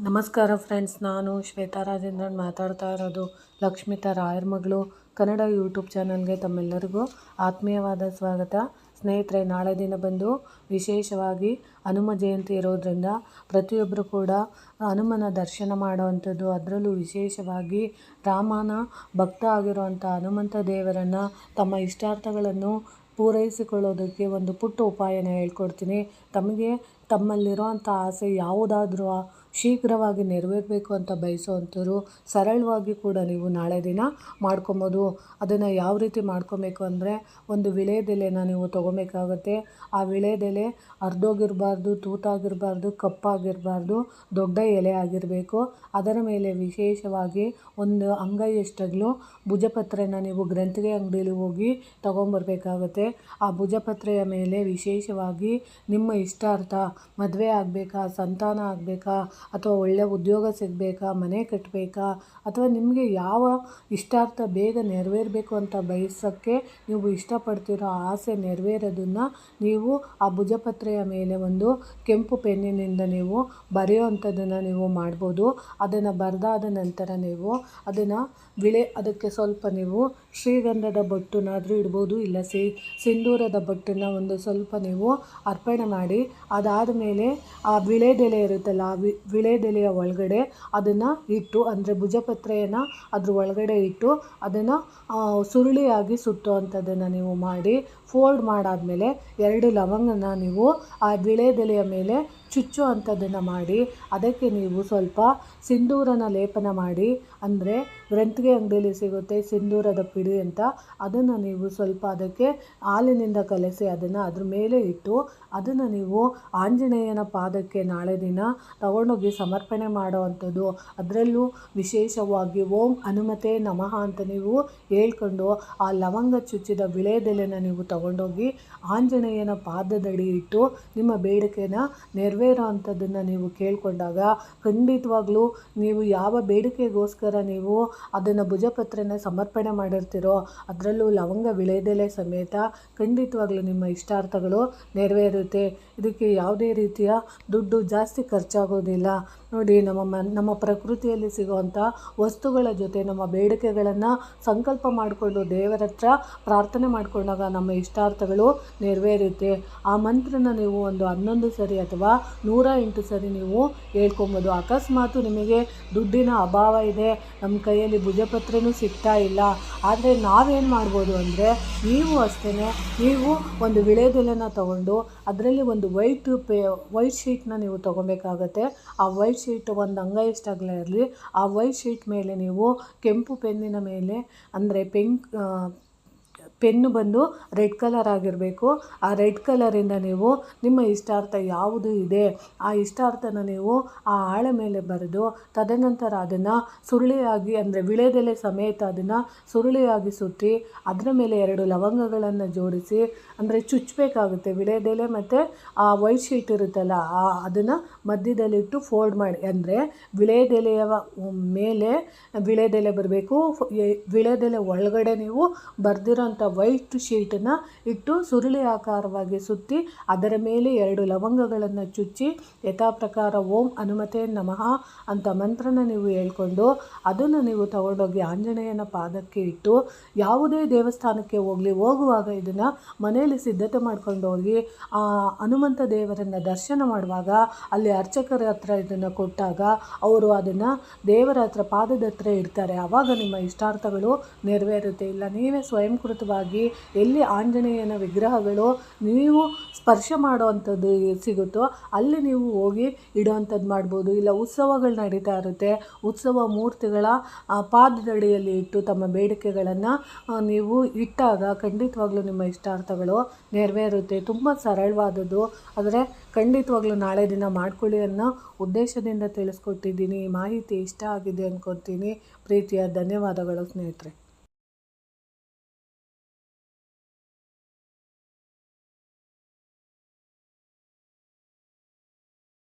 ನಮಸ್ಕಾರ ಫ್ರೆಂಡ್ಸ್, ನಾನು ಶ್ವೇತಾ ರಾಜೇಂದ್ರನ್ ಮಾತಾಡ್ತಾ ಇರೋದು. ಲಕ್ಷ್ಮಿತಾ ರಾಯರ ಮಗಳು ಕನ್ನಡ ಯೂಟ್ಯೂಬ್ ಚಾನಲ್ಗೆ ತಮ್ಮೆಲ್ಲರಿಗೂ ಆತ್ಮೀಯವಾದ ಸ್ವಾಗತ. ಸ್ನೇಹಿತರೆ, ನಾಳೆ ದಿನ ಬಂದು ವಿಶೇಷವಾಗಿ ಹನುಮ ಜಯಂತಿ ಇರೋದ್ರಿಂದ ಪ್ರತಿಯೊಬ್ಬರು ಕೂಡ ಹನುಮನ ದರ್ಶನ ಮಾಡುವಂಥದ್ದು, ಅದರಲ್ಲೂ ವಿಶೇಷವಾಗಿ ರಾಮನ ಭಕ್ತ ಆಗಿರುವಂಥ ಹನುಮಂತ ದೇವರನ್ನು ತಮ್ಮ ಇಷ್ಟಾರ್ಥಗಳನ್ನು ಪೂರೈಸಿಕೊಳ್ಳೋದಕ್ಕೆ ಒಂದು ಪುಟ್ಟ ಉಪಾಯನ ಹೇಳ್ಕೊಡ್ತೀನಿ. ತಮ್ಮಲ್ಲಿರುವಂಥ ಆಸೆ ಯಾವುದಾದ್ರೂ ಶೀಘ್ರವಾಗಿ ನೆರವೇರಬೇಕು ಅಂತ ಬಯಸುವಂಥವ್ರು ಸರಳವಾಗಿ ಕೂಡ ನೀವು ನಾಳೆ ದಿನ ಮಾಡ್ಕೊಬೋದು. ಅದನ್ನು ಯಾವ ರೀತಿ ಮಾಡ್ಕೊಬೇಕು ಅಂದರೆ, ಒಂದು ವಿಳೆದೆಲೆನ ನೀವು ತೊಗೊಬೇಕಾಗತ್ತೆ. ಆ ವಿಳೆದೆಲೆ ಅರ್ಧೋಗಿರಬಾರ್ದು, ತೂತಾಗಿರಬಾರ್ದು, ಕಪ್ಪಾಗಿರಬಾರ್ದು, ದೊಡ್ಡ ಎಲೆ ಆಗಿರಬೇಕು. ಅದರ ಮೇಲೆ ವಿಶೇಷವಾಗಿ ಒಂದು ಅಂಗೈಯಷ್ಟಗಲು ಭುಜಪತ್ರೆನ ನೀವು ಗ್ರಂಥಿಗೆ ಅಂಗಡಿಯಲ್ಲಿ ಹೋಗಿ ತೊಗೊಂಬರ್ಬೇಕಾಗತ್ತೆ. ಆ ಭುಜಪತ್ರೆಯ ಮೇಲೆ ವಿಶೇಷವಾಗಿ ನಿಮ್ಮ ಇಷ್ಟಾರ್ಥ, ಮದುವೆ ಆಗಬೇಕಾ, ಸಂತಾನ ಆಗಬೇಕಾ, ಅಥವಾ ಒಳ್ಳೆಯ ಉದ್ಯೋಗ ಸಿಗಬೇಕಾ, ಮನೆ ಕಟ್ಟಬೇಕಾ, ಅಥವಾ ನಿಮಗೆ ಯಾವ ಇಷ್ಟಾರ್ಥ ಬೇಗ ನೆರವೇರಬೇಕು ಅಂತ ಬಯಸೋಕ್ಕೆ ನೀವು ಇಷ್ಟಪಡ್ತಿರೋ ಆಸೆ ನೆರವೇರೋದನ್ನು ನೀವು ಆ ಭುಜಪತ್ರೆಯ ಮೇಲೆ ಒಂದು ಕೆಂಪು ಪೆನ್ನಿನಿಂದ ನೀವು ಬರೆಯುವಂಥದ್ದನ್ನು ನೀವು ಮಾಡ್ಬೋದು. ಅದನ್ನು ಬರೆದಾದ ನಂತರ ನೀವು ಅದಕ್ಕೆ ಸ್ವಲ್ಪ ನೀವು ಶ್ರೀಗಂಧದ ಬೊಟ್ಟನ್ನಾದರೂ ಇಡ್ಬೋದು, ಇಲ್ಲ ಸಿಂಧೂರದ ಬೊಟ್ಟನ್ನು ಒಂದು ಸ್ವಲ್ಪ ನೀವು ಅರ್ಪಣೆ ಮಾಡಿ, ಅದಾದ ಮೇಲೆ ಆ ವಿಳೆದೆಲೆ ಇರುತ್ತಲ್ಲ, ಆ ವಿಳೆದೆಲೆಯ ಒಳಗಡೆ ಅದನ್ನು ಇಟ್ಟು, ಅಂದರೆ ಭುಜಪತ್ರೆಯನ್ನು ಅದ್ರ ಒಳಗಡೆ ಇಟ್ಟು ಅದನ್ನು ಸುರುಳಿಯಾಗಿ ಸುತ್ತುವಂಥದ್ದನ್ನು ನೀವು ಮಾಡಿ, ಫೋಲ್ಡ್ ಮಾಡಾದಮೇಲೆ 2 ಲವಂಗನ ನೀವು ಆ ವಿಳೆದೆಲೆಯ ಮೇಲೆ ಚುಚ್ಚು ಅಂಥದ್ದನ್ನು ಮಾಡಿ, ಅದಕ್ಕೆ ನೀವು ಸ್ವಲ್ಪ ಸಿಂಧೂರನ ಲೇಪನ ಮಾಡಿ, ಅಂದರೆ ಗ್ರಂಥಿಗೆ ಅಂಗಡಿಯಲ್ಲಿ ಸಿಗುತ್ತೆ ಸಿಂಧೂರದ ಪಿಡಿ ಅಂತ, ಅದನ್ನು ನೀವು ಸ್ವಲ್ಪ ಅದಕ್ಕೆ ಹಾಲಿನಿಂದ ಕಲಸಿ ಅದನ್ನು ಅದ್ರ ಮೇಲೆ ಇಟ್ಟು, ಅದನ್ನು ನೀವು ಆಂಜನೇಯನ ಪಾದಕ್ಕೆ ನಾಳೆ ದಿನ ತಗೊಂಡೋಗಿ ಸಮರ್ಪಣೆ ಮಾಡೋವಂಥದ್ದು. ಅದರಲ್ಲೂ ವಿಶೇಷವಾಗಿ ಓಂ ಹನುಮತೆ ನಮಃ ಅಂತ ನೀವು ಹೇಳ್ಕೊಂಡು ಆ ಲವಂಗ ಚುಚ್ಚಿದ ವಿಳೆದೆಲೆನ ನೀವು ತಗೊಂಡೋಗಿ ಆಂಜನೇಯನ ಪಾದದಡಿ ಇಟ್ಟು ನಿಮ್ಮ ಬೇಡಿಕೆನ ನೆರವೇರೋ ಅಂಥದ್ದನ್ನು ನೀವು ಕೇಳಿಕೊಂಡಾಗ ಖಂಡಿತವಾಗ್ಲೂ ನೀವು ಯಾವ ಬೇಡಿಕೆಗೋಸ್ಕರ ನೀವು ಅದನ್ನು ಭುಜಪತ್ರೆನ ಸಮರ್ಪಣೆ ಮಾಡಿರ್ತೀರೋ, ಅದರಲ್ಲೂ ಲವಂಗ ವಿಳೆದೆಲೆ ಸಮೇತ ಖಂಡಿತವಾಗ್ಲೂ ನಿಮ್ಮ ಇಷ್ಟಾರ್ಥಗಳು ನೆರವೇರುತ್ತೆ. ಇದಕ್ಕೆ ಯಾವುದೇ ರೀತಿಯ ದುಡ್ಡು ಜಾಸ್ತಿ ಖರ್ಚಾಗೋದಿಲ್ಲ. ನೋಡಿ, ನಮ್ಮ ಪ್ರಕೃತಿಯಲ್ಲಿ ಸಿಗುವಂಥ ವಸ್ತುಗಳ ಜೊತೆ ನಮ್ಮ ಬೇಡಿಕೆಗಳನ್ನು ಸಂಕಲ್ಪ ಮಾಡಿಕೊಂಡು ದೇವರ ಹತ್ರ ಪ್ರಾರ್ಥನೆ ಮಾಡಿಕೊಂಡಾಗ ನಮ್ಮ ಇಷ್ಟಾರ್ಥಗಳು ನೆರವೇರುತ್ತೆ. ಆ ಮಂತ್ರನ ನೀವು ಒಂದು 11 ಸರಿ ಅಥವಾ 108 ಸರಿ ನೀವು ಹೇಳ್ಕೊಬೋದು. ಅಕಸ್ಮಾತು ನಿಮಗೆ ದುಡ್ಡಿನ ಅಭಾವ ಇದೆ, ನಮ್ಮ ಕೈಯಲ್ಲಿ ಭುಜಪತ್ರೆನೂ ಸಿಗ್ತಾ ಇಲ್ಲ, ಆದರೆ ನಾವೇನು ಮಾಡ್ಬೋದು ಅಂದರೆ, ನೀವು ಅಷ್ಟೇ, ನೀವು ಒಂದು ವಿಳೆದೆಲೆನ ತಗೊಂಡು ಅದರಲ್ಲಿ ಒಂದು ವೈಟ್ ಶೀಟ್ನ ನೀವು ತೊಗೊಬೇಕಾಗತ್ತೆ. ಆ ವೈಟ್ ಶೀಟ್ ಒಂದು ಅಂಗೈಯಷ್ಟು ಅಗಲ ಇರಲಿ. ಆ ವೈಟ್ ಶೀಟ್ ಮೇಲೆ ನೀವು ಕೆಂಪು ಪೆನ್ನಿನ ಮೇಲೆ, ಅಂದರೆ ಪೆನ್ನು ಬಂದು ರೆಡ್ ಕಲರ್ ಆಗಿರಬೇಕು. ಆ ರೆಡ್ ಕಲರಿಂದ ನೀವು ನಿಮ್ಮ ಇಷ್ಟಾರ್ಥ ಯಾವುದು ಇದೆ ಆ ಇಷ್ಟಾರ್ಥನ ನೀವು ಆ ಹಾಳೆ ಮೇಲೆ ಬರೆದು, ತದನಂತರ ಅದನ್ನು ಸುರುಳಿಯಾಗಿ, ಅಂದರೆ ವಿಳೆದೆಲೆ ಸಮೇತ ಅದನ್ನು ಸುರುಳಿಯಾಗಿ ಸುತ್ತಿ, ಅದರ ಮೇಲೆ 2 ಲವಂಗಗಳನ್ನು ಜೋಡಿಸಿ, ಅಂದರೆ ಚುಚ್ಚಬೇಕಾಗುತ್ತೆ. ವಿಳೆದೆಲೆ ಮತ್ತು ಆ ವೈಟ್ ಶೀಟ್ ಇರುತ್ತಲ್ಲ, ಅದನ್ನು ಮಧ್ಯದಲ್ಲಿಟ್ಟು ಫೋಲ್ಡ್ ಮಾಡಿ, ಅಂದರೆ ವಿಳೆದೆಲೆಯ ಮೇಲೆ ವಿಳೆದೆಲೆ ಬರಬೇಕು, ವಿಳೆದೆಲೆ ಒಳಗಡೆ ನೀವು ಬರೆದಿರೋಂಥ ವೈಟ್ ಶೀಟನ್ನು ಇಟ್ಟು ಸುರುಳಿ ಆಕಾರವಾಗಿ ಸುತ್ತಿ, ಅದರ ಮೇಲೆ 2 ಲವಂಗಗಳನ್ನು ಚುಚ್ಚಿ ಯಥಾ ಪ್ರಕಾರ ಓಂ ಹನುಮತೆ ನಮಃ ಅಂತ ಮಂತ್ರನ ನೀವು ಹೇಳ್ಕೊಂಡು ಅದನ್ನು ನೀವು ತಗೊಂಡೋಗಿ ಆಂಜನೇಯನ ಪಾದಕ್ಕೆ ಇಟ್ಟು, ಯಾವುದೇ ದೇವಸ್ಥಾನಕ್ಕೆ ಹೋಗುವಾಗ ಇದನ್ನು ಮನೆಯಲ್ಲಿ ಸಿದ್ಧತೆ ಮಾಡ್ಕೊಂಡು ಹೋಗಿ ಆ ಹನುಮಂತ ದೇವರನ್ನು ದರ್ಶನ ಮಾಡುವಾಗ ಅಲ್ಲಿ ಅರ್ಚಕರ ಹತ್ರ ಇದನ್ನು ಕೊಟ್ಟಾಗ ಅವರು ಅದನ್ನು ದೇವರ ಹತ್ರ ಪಾದದ ಹತ್ರ ಇಡ್ತಾರೆ. ಆವಾಗ ನಿಮ್ಮ ಇಷ್ಟಾರ್ಥಗಳು ನೆರವೇರುತ್ತೆ. ಇಲ್ಲ ನೀವೇ ಸ್ವಯಂಕೃತವಾಗಿ ಎಲ್ಲಿ ಆಂಜನೇಯನ ವಿಗ್ರಹಗಳು ನೀವು ಸ್ಪರ್ಶ ಮಾಡುವಂಥದ್ದು ಸಿಗುತ್ತೋ ಅಲ್ಲಿ ನೀವು ಹೋಗಿ ಇಡೋವಂಥದ್ದು ಮಾಡ್ಬೋದು. ಇಲ್ಲ ಉತ್ಸವಗಳು ನಡೀತಾ ಇರುತ್ತೆ, ಉತ್ಸವ ಮೂರ್ತಿಗಳ ಪಾದದಡಿಯಲ್ಲಿ ಇಟ್ಟು ತಮ್ಮ ಬೇಡಿಕೆಗಳನ್ನು ನೀವು ಇಟ್ಟಾಗ ಖಂಡಿತವಾಗ್ಲೂ ನಿಮ್ಮ ಇಷ್ಟಾರ್ಥಗಳು ನೆರವೇರುತ್ತೆ. ತುಂಬ ಸರಳವಾದದ್ದು, ಆದರೆ ಖಂಡಿತವಾಗ್ಲೂ ನಾಳೆ ದಿನ ಮಾಡ್ಕೊಳ್ಳಿ ಅನ್ನೋ ಉದ್ದೇಶದಿಂದ ತಿಳಿಸ್ಕೊಟ್ಟಿದ್ದೀನಿ. ಈ ಮಾಹಿತಿ ಇಷ್ಟ ಆಗಿದೆ ಅಂದ್ಕೊತೀನಿ. ಪ್ರೀತಿಯ ಧನ್ಯವಾದಗಳು ಸ್ನೇಹಿತರೆ.